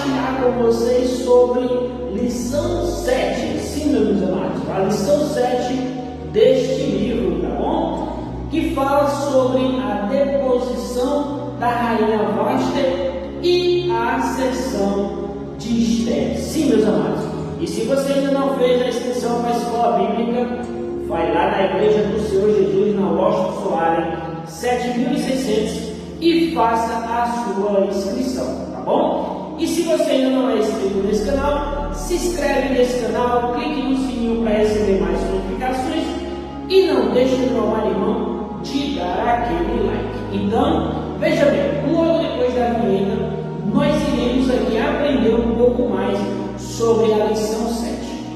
compartilhar com vocês sobre lição 7, sim, meus amados, a lição 7 deste livro, tá bom? Que fala sobre a deposição da rainha Vashti e a ascensão de Esther. Sim, meus amados. E se você ainda não fez a inscrição para a escola bíblica, vai lá na Igreja do Senhor Jesus, na Washington Soares, 7600, e faça a sua inscrição, tá bom? E se você ainda não é inscrito nesse canal, se inscreve nesse canal, clique no sininho para receber mais notificações e não deixe de tomar irmão de dar aquele like. Então, veja bem, logo depois da vinheta, nós iremos aqui aprender um pouco mais sobre a lição 7.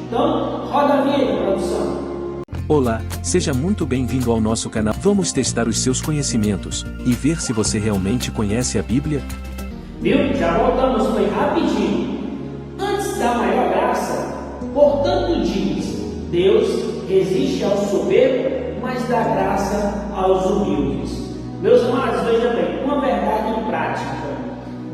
Então, roda a vinheta, produção. Olá, seja muito bem-vindo ao nosso canal. Vamos testar os seus conhecimentos e ver se você realmente conhece a Bíblia. Viu? Já voltamos, foi rapidinho. Antes da maior graça, portanto diz, Deus resiste ao soberbo, mas dá graça aos humildes. Meus amados, veja bem, uma verdade prática.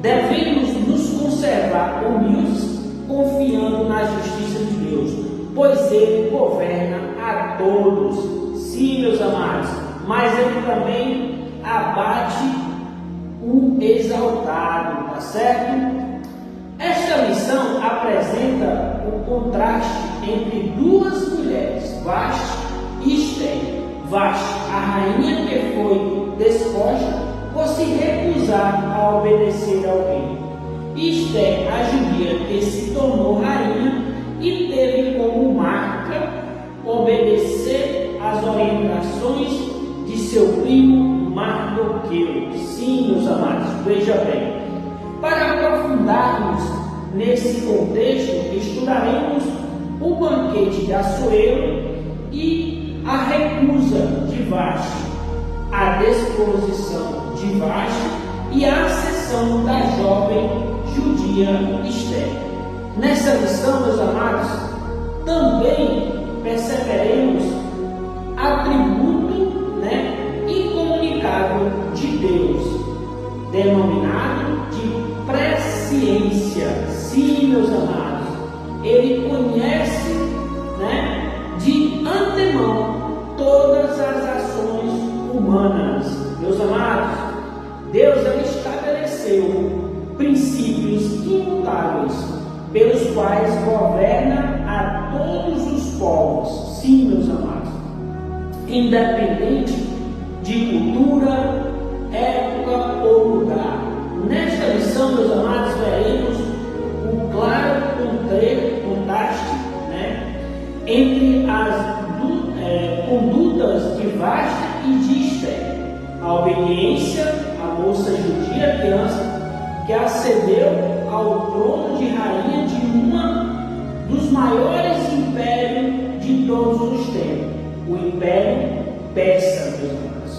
Devemos nos conservar humildes, confiando na justiça de Deus, pois Ele governa a todos. Sim, meus amados, mas Ele também abate o exaltado, tá certo? Esta lição apresenta o contraste entre duas mulheres, Vashti e Esther. Vashti, a rainha que foi desposta por se recusar a obedecer ao rei. Esther, a judia que se tornou rainha e teve como marca obedecer às orientações de seu primo Mardoqueu. Sim, meus amados, veja bem. Para aprofundarmos nesse contexto, estudaremos o banquete de Assuero e a recusa de Vashti, a disposição de Vashti e a ascensão da jovem judia Esther. Nessa lição, meus amados, também perceberemos atributo incomunicável de Deus, denominado de presciência. Sim, meus amados, Ele conhece de antemão todas as ações humanas. Meus amados, Deus estabeleceu princípios imutáveis pelos quais governa a todos os povos. Sim, meus amados, independente de cultura, época ou lugar. Nesta lição, meus amados, veremos o claro contraste entre as condutas de Vashti e de Esther. A obediência à moça judia que acedeu ao trono de rainha de um dos maiores impérios de todos os tempos, o Império Persa, meus amados.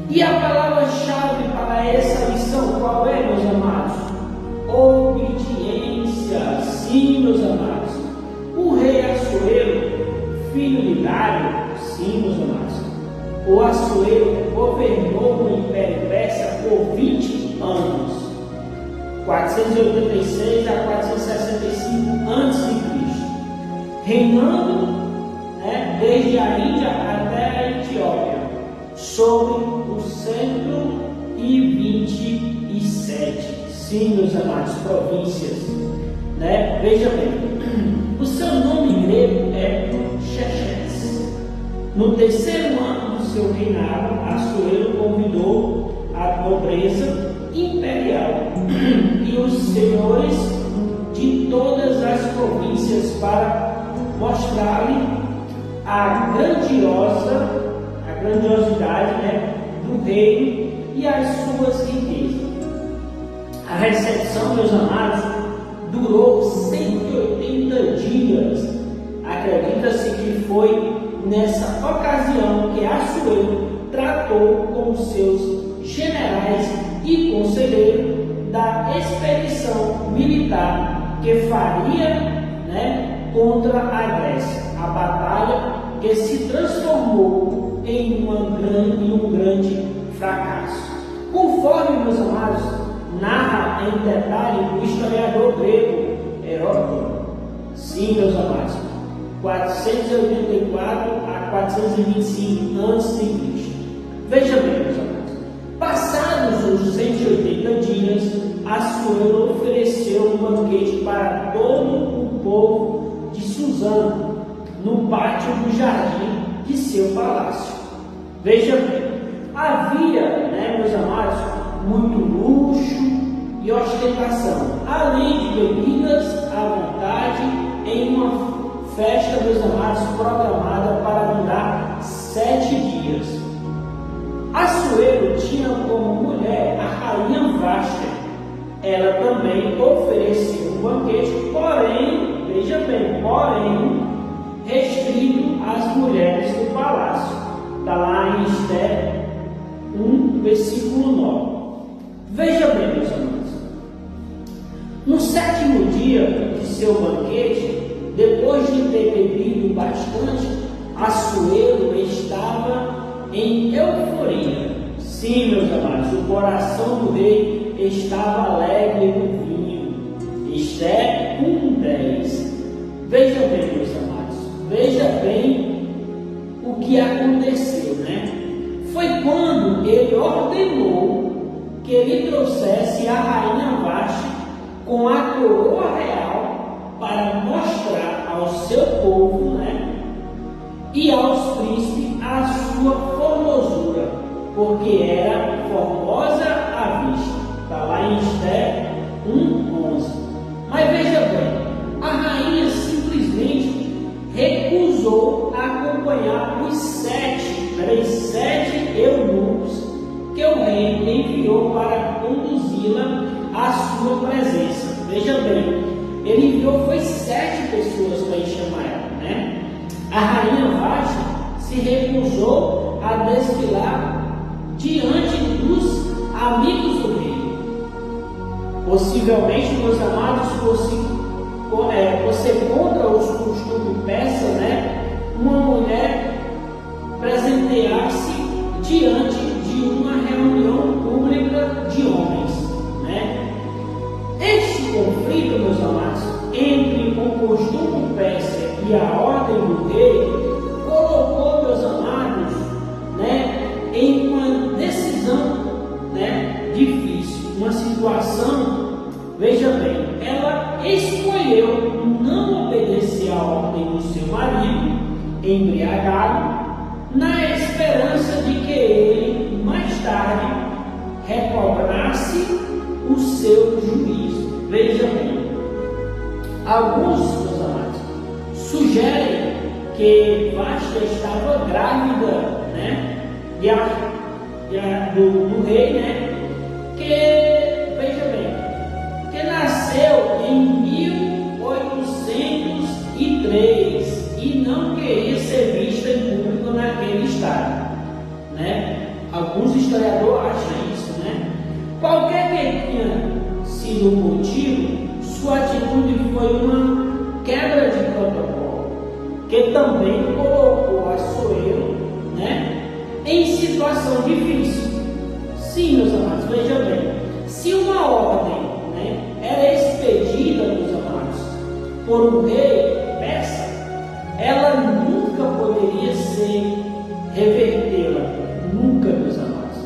E a palavra-chave para essa lição qual é, meus amados? Obediência. Sim, meus amados. O rei Assuero, filho de Dário, sim, meus amados, o Assuero governou o Império Persa por 20 anos, 486 a 465 a.C., reinando desde a Índia até a Etiópia, sobre o 127, sim, meus amados, províncias. Veja bem, o seu nome grego é Xerxes. No terceiro ano do seu reinado, Assuero convidou a nobreza imperial e os senhores de todas as províncias para mostrar-lhe a grandiosidade do reino e as suas riquezas. A recepção, meus amados, durou 180 dias. Acredita-se que foi nessa ocasião que Assuero tratou com seus generais e conselheiros da expedição militar que faria contra a Grécia, a batalha que se transformou em um grande fracasso. Conforme, meus amados, narra em detalhe o historiador grego Heródoto. Sim, meus amados, 484 a 425 a.C. Veja bem, meus amados, passados os 180 dias, Assuero ofereceu um banquete para todo o povo de Suzã, no pátio do jardim de seu palácio. Veja bem, havia, meus amados, muito luxo e ostentação, além de bebidas à vontade, em uma festa, meus amados, programada para durar 7 dias. Assuero tinha como mulher a rainha Vashti. Ela também ofereceu um banquete, porém, veja bem, restrito às mulheres do palácio. Está lá em Esther 1, versículo 9. Veja bem, meus amados, no 7º dia de seu banquete, depois de ter bebido bastante, Assuero estava em euforia. Sim, meus amados, o coração do rei estava alegre no vinho. Esther 1:10. Veja bem, meus amados, veja bem o que aconteceu, Foi quando ele ordenou que ele trouxesse a rainha Vashti com a coroa real para mostrar ao seu povo, e aos príncipes a sua formosura, porque era formosa à vista. Está lá em Esther 1:11. Mas veja bem, a rainha simplesmente recusou acompanhar os 7 eunucos que o rei enviou para conduzi-la à sua presença. Veja bem, ele enviou foi 7 pessoas para chamar ela, A rainha Vashti se recusou a desfilar diante dos amigos do rei. Possivelmente, meus amados, você contra os costumes persas, uma mulher presentear-se diante de uma reunião pública de homens, Este conflito, meus amados, entre o costume persa e a ordem do rei, colocou, meus amados, em uma decisão, difícil, uma situação. Veja bem, ela escolheu não obedecer à ordem do seu marido, embriagado, na esperança de que ele, mais tarde, recobrasse o seu juízo. Veja bem, alguns, meus amados, sugerem que Vashti estava grávida, do rei, que, veja bem, que nasceu em 1803 e não queria ser vista em público naquele estado, Alguns historiadores acham isso, Qualquer que tenha sido o motivo, sua atitude foi uma quebra de protocolo, que também colocou Assuero, em situação difícil. Sim, meus amados, veja bem, se uma ordem, era expedida, meus amados, por um rei persa, ela nunca poderia ser revertê-la, nunca, meus amados.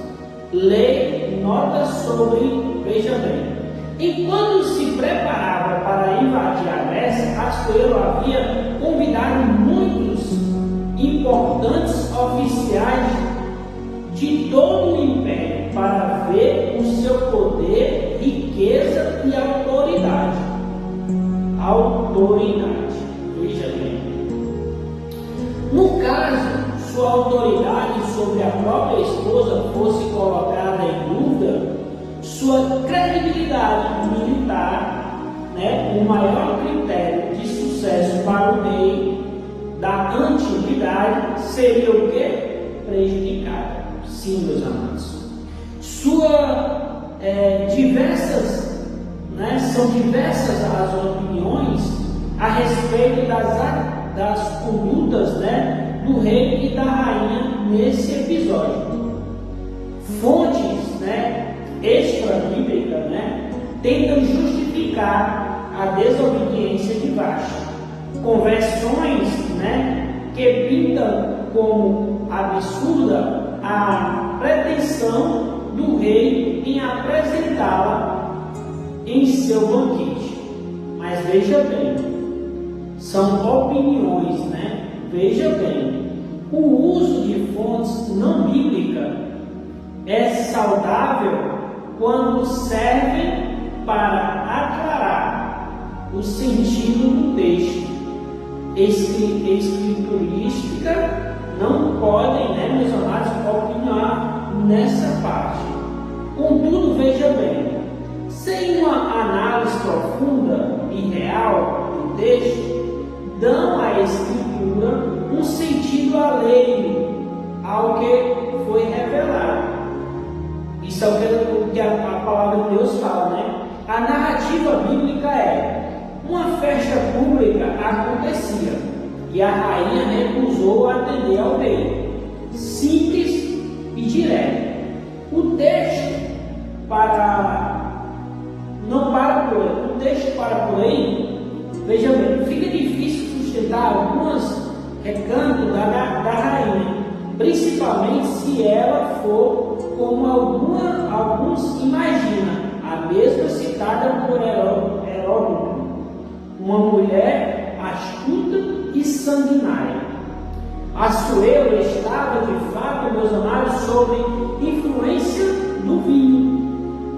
Lei nota sobre, veja bem, enquanto se preparava para invadir a Grécia, Assuero havia convidado muitos importantes oficiais de todo o império para ver o seu poder, riqueza e autoridade. Veja bem. No caso, sua autoridade sobre a própria esposa fosse colocada em dúvida, sua credibilidade militar, o maior critério de sucesso para o rei da antiguidade, seria o quê? Prejudicada. Sim, meus amados. São diversas as opiniões a respeito das condutas, do rei e da rainha nesse episódio. Fontes, extra-bíblica, né, tentam justificar a desobediência de Vasti, com versões, né, que pintam como absurda a pretensão do rei em apresentá-la em seu banquete. Mas veja bem, são opiniões, né? Veja bem, o uso de fontes não bíblicas é saudável quando serve para aclarar o sentido do texto. Escriturística não podem, né, meus amados, opinar nessa parte. Contudo, veja bem, sem uma análise profunda e real do texto, dão à Escritura um sentido alheio ao que foi revelado. Isso é o que a palavra de Deus fala, né? A narrativa bíblica é: uma festa pública acontecia e a rainha recusou atender ao rei. Simples e direto. O texto para por aí, veja bem, fica difícil sustentar alguns recantos da rainha, principalmente se ela for como alguns imaginam, a mesma citada por Heródoto, uma mulher astuta e sanguinária. Assuero estava de fato, meus amados, sob influência do vinho,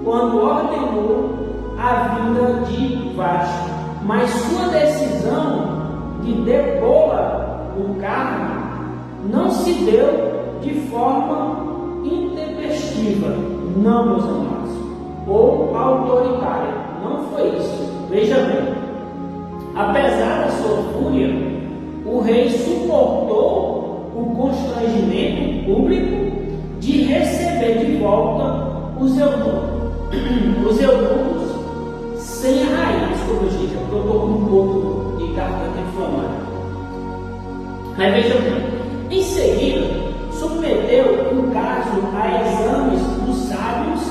quando ordenou a vinda de Vasti, mas sua decisão de depô-la do cargo não se deu de forma intempestiva, não, meus amados, ou autoritária, não foi isso. Veja bem, apesar da sua fúria, o rei suportou o constrangimento público de receber de volta os eunucos sem a rainha. Desculpa, gente, porque eu estou com um pouco de garganta inflamada. Mas veja bem, em seguida, submeteu o caso a exames dos sábios,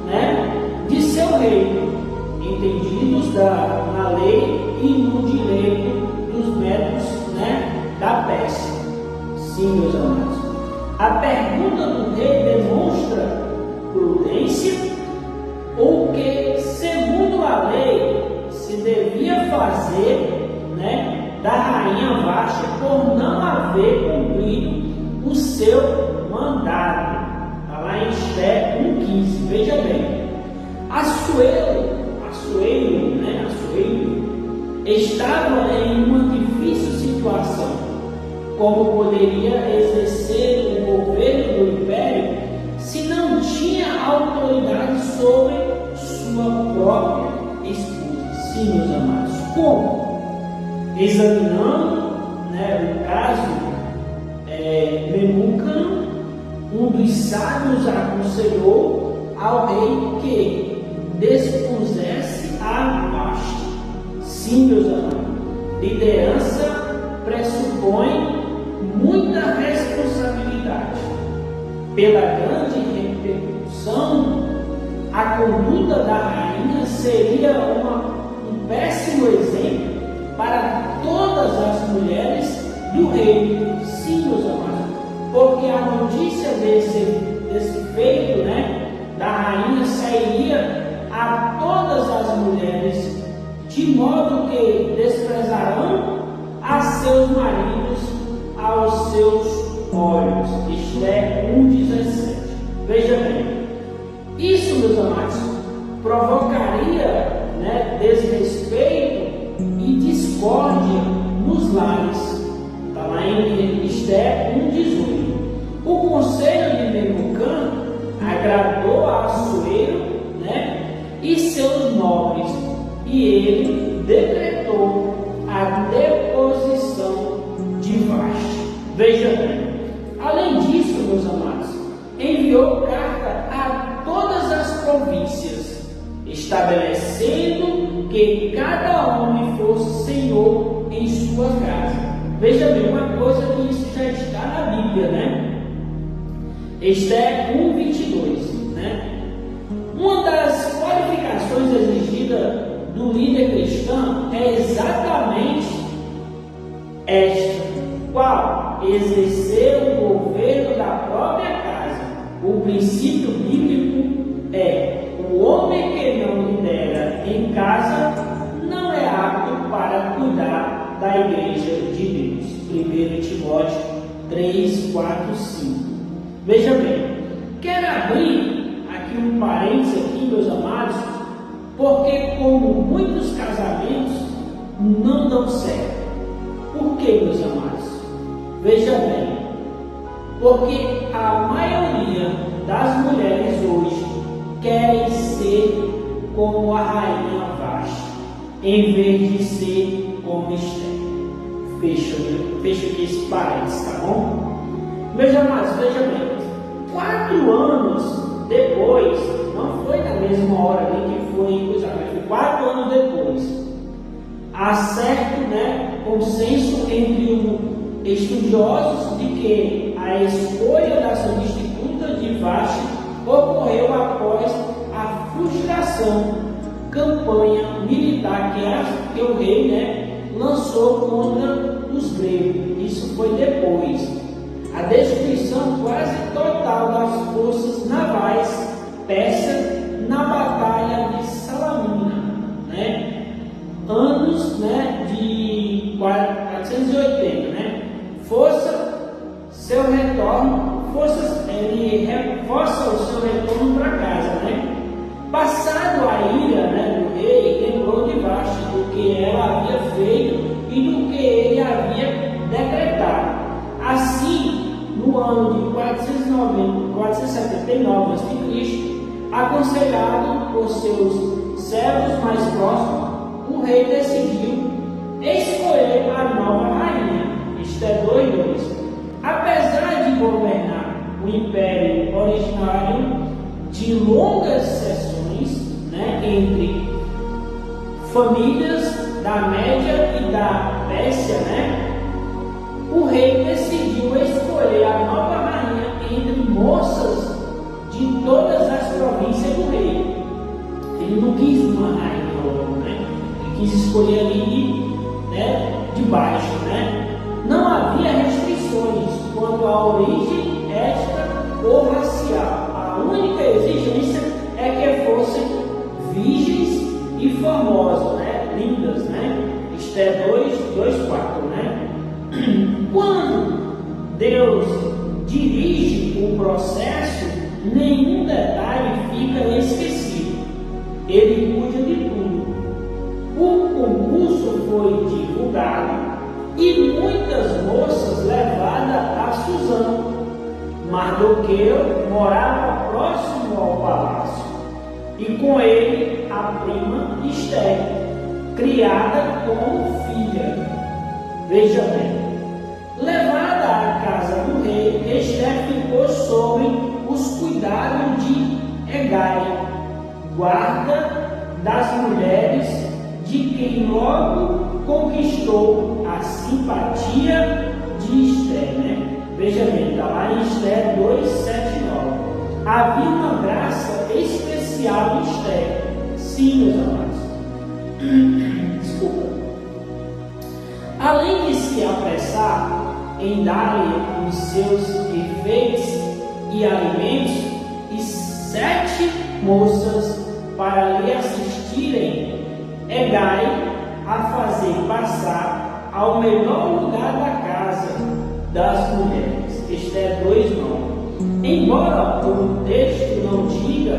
né, de seu reino, entendidos na lei e no direito dos métodos, né, da Pérsia. Sim, meus amados. A pergunta do rei demonstra prudência, ou que, segundo a lei, se devia fazer, né, da rainha Vasti por não haver cumprido o seu mandato. Está lá em Esté 1,15. Veja bem, Assuero, né, estava em uma difícil situação. Como poderia exercer o governo do império se não tinha autoridade sobre sua própria esposa? Sim, meus amados. Como? Examinando, né, o caso, Memucan, um dos sábios, aconselhou ao rei que dispusesse a Vasti. Sim, meus amados, liderança pressupõe muita responsabilidade. Pela grande repercussão, a conduta da rainha seria um péssimo exemplo para todas as mulheres do reino. Sim, meus amados, porque a notícia desse feito, né, da rainha sairia a todas as mulheres, de modo que desprezarão a seus maridos aos seus olhos. Esté 1,17. Veja bem, isso, meus amados, provocaria, né, desrespeito e discórdia nos lares. Está lá em Esté 1,18. O conselho de Memucan agradou a Assuero, né, e seus nobres, e ele decretou a deposição de Vasti. Veja bem, além disso, meus amados, enviou carta a todas as províncias, estabelecendo que cada homem fosse senhor em sua casa. Veja bem, uma coisa que isso já está na Bíblia, né? Esté 1,22, né? vida do líder cristão é exatamente esta: qual? Exercer o governo da própria casa. O princípio bíblico é: o homem que não lidera em casa não é apto para cuidar da igreja de Deus. 1 Timóteo 3, 4, 5. Veja bem, quero abrir aqui um parênteses aqui, meus amados, porque como muitos casamentos não dão certo. Por que, meus amados? Veja bem, porque a maioria das mulheres hoje querem ser como a rainha Vashti, em vez de ser como Esther. Fecha aqui esse parênteses, tá bom? Meus amados, veja bem, 4 anos depois, não foi na mesma hora ali que foi usado, mas foi 4 anos depois, há certo, consenso entre os estudiosos de que a escolha da substituta de Vashti ocorreu após a frustração campanha militar que o rei lançou contra os gregos. Isso foi depois. A destruição quase total das forças navais persas na Batalha de Salamina, anos de 480, ele reforça o seu retorno para casa, Passado a ira do rei, lembrou de Vashti do que ela havia feito e do que ele havia decretado. Assim, no ano de 479 a.C., aconselhado por seus servos mais próximos, o rei decidiu escolher a nova rainha, Esther 2:2. Apesar de governar o império originário de longas sessões entre famílias da Média e da Pérsia, o rei decidiu escolher a nova rainha entre moças de todas as províncias do rei. Ele não quis uma rainha logo, ele quis escolher ali de baixo, Não havia restrições quanto à origem étnica ou racial. A única exigência é que fossem virgens e formosas, lindas, Esther 2:4, Quando Deus dirige o processo, nenhum detalhe fica esquecido. Ele cuida de tudo. O concurso foi divulgado e muitas moças levadas a Suzano. Mardoqueu morava próximo ao palácio, e com ele a prima Esther, criada como filha. Veja bem, levada à casa do rei, Esther ficou sob os cuidados de Hegai, guarda das mulheres, de quem logo conquistou a simpatia de Esther, Veja bem, está lá em Esther 2:7-9. Havia uma graça especial em Esther. Sim, meus amados. Desculpa. Além de se apressar em dar-lhe os seus efeitos e alimentos, e 7 moças para lhe assistirem, Hegai a fazer passar ao melhor lugar da casa das mulheres. Esther 2:9. Embora o texto não diga,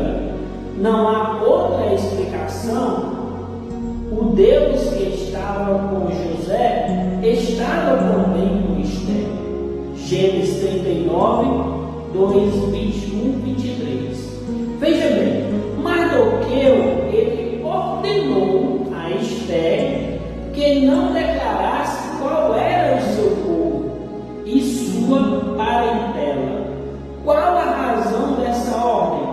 não há outra explicação, o Deus que estava com José estava também com Esther. Gênesis 39, 21, 23. Veja bem, Mardoqueu, ele ordenou a Esther que não declarasse qual era o seu povo e sua parentela. Qual a razão dessa ordem?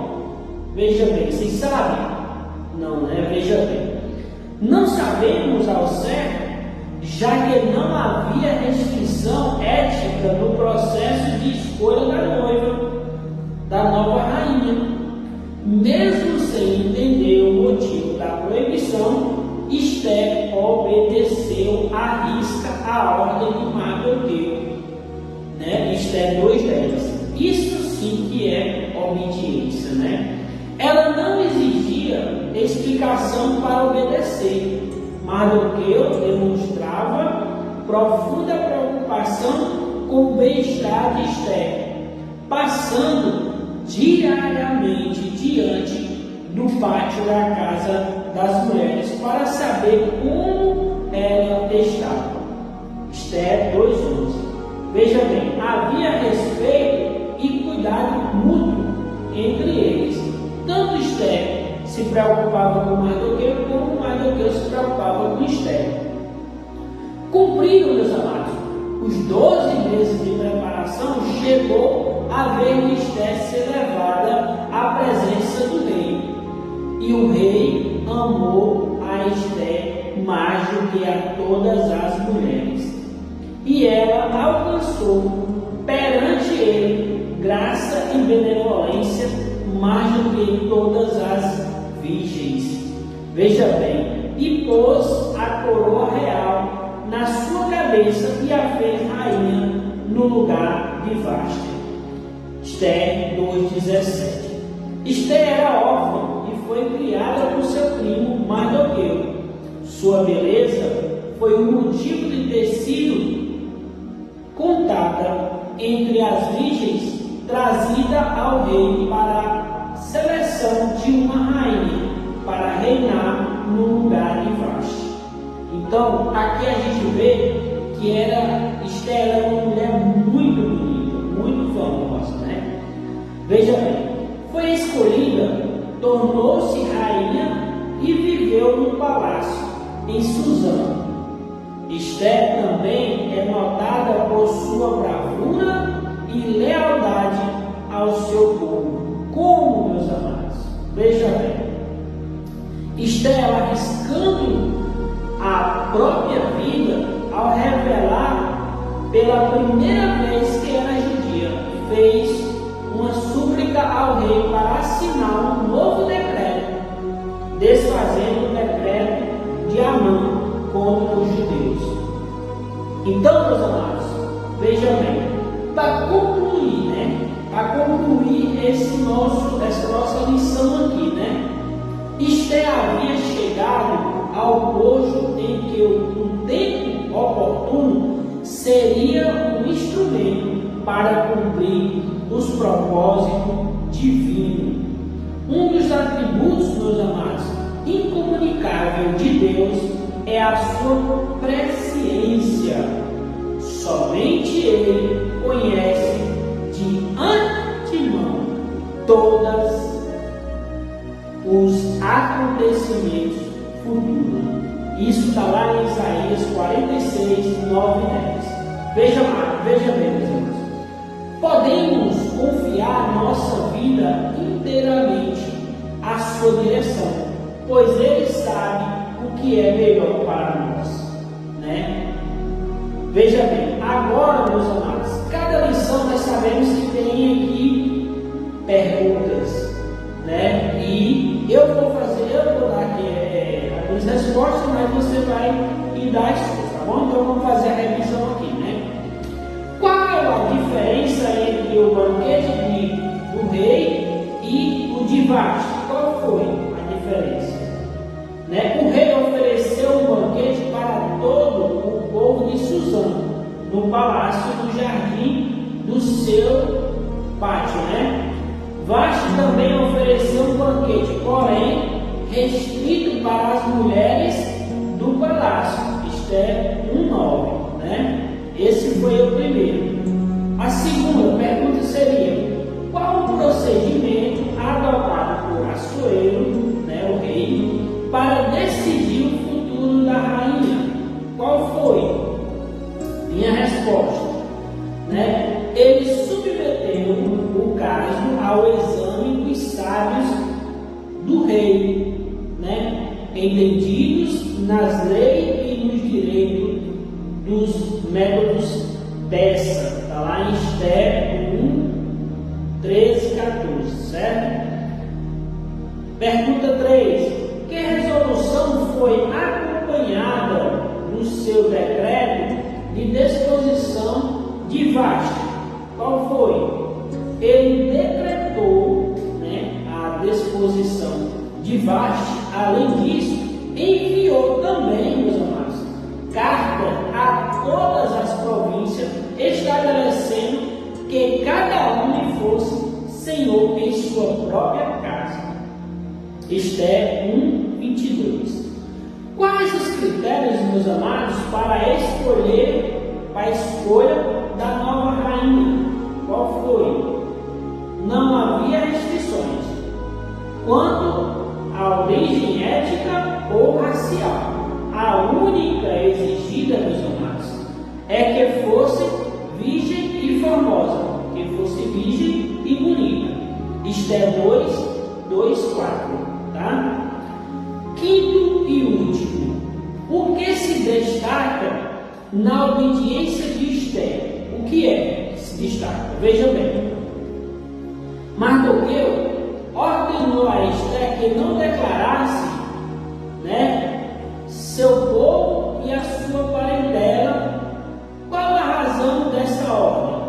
Veja bem, vocês sabem? Não, Veja bem. Não sabemos ao certo, já que não havia restrição ética no processo de escolha da noiva, da nova rainha. Mesmo sem entender o motivo da proibição, traição, Esther obedeceu à risca a ordem de Mardoqueu, né? Esther 2:10. Isso sim que é obediência, né? Ela não exigia explicação para obedecer. Mardoqueu demonstrava profunda preocupação com o bem-estar de Esther, passando diariamente diante do pátio da casa das mulheres para saber como ela estava. Esther 2:11. Veja bem, havia respeito e cuidado mútuo entre eles. Tanto Esther se preocupava com Mardoqueu, como Mardoqueu se preocupava com Esther. Cumprido, meus amados, os 12 meses de preparação, chegou a vez de Esther ser levada à presença do rei. E o rei amou a Esther mais do que a todas as mulheres. E ela alcançou perante ele graça e benevolência mais do que todas as virgens. Veja bem, e pôs a coroa real na sua cabeça e a fez rainha no lugar de Vasti. Esther 2:17. Esther era órfã e foi criada por seu primo Mardoqueu. Sua beleza foi o motivo de ter sido contada entre as virgens, trazida ao rei para a seleção de uma rainha para reinar no lugar de Vasti. Então, aqui a gente vê que Esther era uma mulher muito bonita, muito famosa, né? Veja bem, foi escolhida, tornou-se rainha e viveu no palácio em Suzã. Esther também é notada por sua bravura e lealdade ao seu povo. Como, meus amados? Veja bem, Esther arriscando a própria vida ao revelar pela primeira vez que era judia, fez uma súplica ao rei para assinar um novo decreto, desfazendo o decreto de Amã contra os judeus. Então, meus amados, veja bem, para concluir, essa nossa lição aqui, né? Esther havia chegado ao posto em que o tempo oportuno seria um instrumento para cumprir os propósitos divinos. Um dos atributos, meus amados, incomunicável de Deus é a sua presciência. Somente Ele conhece de antemão todos os acontecimentos futuros. Isso está lá em Isaías 46, 9 e 10. Veja bem, meus irmãos. Podemos confiar nossa vida inteiramente à sua direção, pois Ele sabe o que é melhor para nós, né? Veja bem, agora, meus amados, cada lição nós sabemos que tem aqui perguntas, né? E eu vou dar aqui algumas respostas, mas você vai me dar as suas, tá bom? Então vamos fazer a revisão aqui, né? Qual a diferença entre o banquete do rei e o de Vasti? Qual foi a diferença? Né? O rei ofereceu um banquete para todo o povo de Suzã, no palácio do jardim do seu pátio, né? Vasti também ofereceu um banquete, porém restrito para as mulheres do palácio. Esther 1:9, né? Esse foi o primeiro. A segunda pergunta seria: qual o procedimento adotado por Assuero, né, o rei, para decidir o futuro da rainha? Qual foi? Minha resposta, né? Ele submeteu o caso ao exame dos sábios do rei, né? Entendidos nas leis e nos direitos dos métodos dessa. Está lá em Esther 1, 13, 14, certo? Pergunta 3. Que resolução foi acompanhada no seu decreto de disposição de Vasti. Qual foi? Ele decretou, a disposição de Vasti. Além disso, enviou também, meus amados, carta a todas as províncias, estabelecendo que cada homem fosse senhor em sua própria casa. Esther 1:22. Quais os critérios, meus amados, para a escolha da nova rainha? Qual foi? Não havia restrições quanto à origem étnica ou racial. A única exigida, meus amados, é que fosse virgem e formosa, que fosse virgem e bonita. Esther 2:4, tá? Quinto e último, o que se destaca na obediência de Esther? O que é que se destaca? Veja bem, Mardoqueu ordenou a Esther que não declarasse, seu povo e a sua parentela. Qual a razão dessa ordem?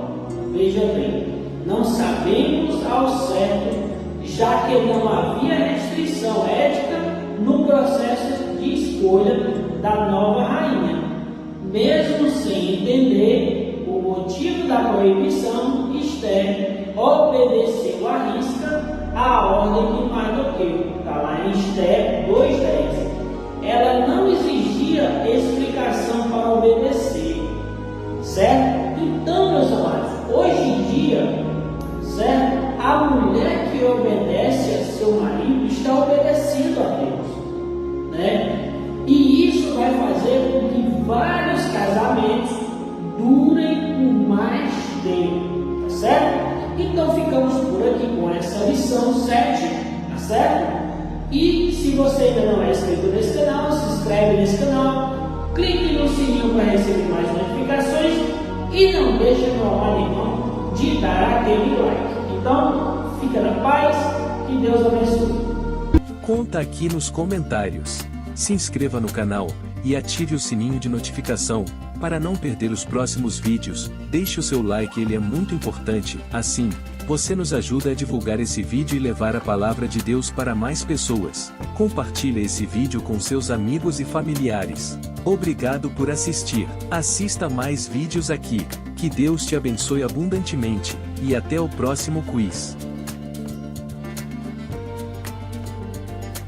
Veja bem, não sabemos ao certo, já que não havia restrição ética no processo de escolha da nova rainha. Mesmo sem entender o motivo da proibição, Esther obedeceu à risca a ordem de Mardoqueu. Está lá em Esther 2:10. Ela não exigia explicação para obedecer, certo? Então, meus amados, hoje em dia, certo? A mulher que obedece a seu marido está obedecendo a Deus, E isso vai fazer com que vários casamentos durem por mais tempo, tá certo? Então ficamos por aqui com essa lição 7, tá certo? E se você ainda não é inscrito nesse canal, se inscreve nesse canal, clique no sininho para receber mais notificações e não deixe meu irmão de dar aquele like. Então, fica na paz, que Deus abençoe. Conta aqui nos comentários. Se inscreva no canal e ative o sininho de notificação para não perder os próximos vídeos. Deixe o seu like, ele é muito importante. Assim, você nos ajuda a divulgar esse vídeo e levar a palavra de Deus para mais pessoas. Compartilhe esse vídeo com seus amigos e familiares. Obrigado por assistir. Assista mais vídeos aqui. Que Deus te abençoe abundantemente e até o próximo quiz.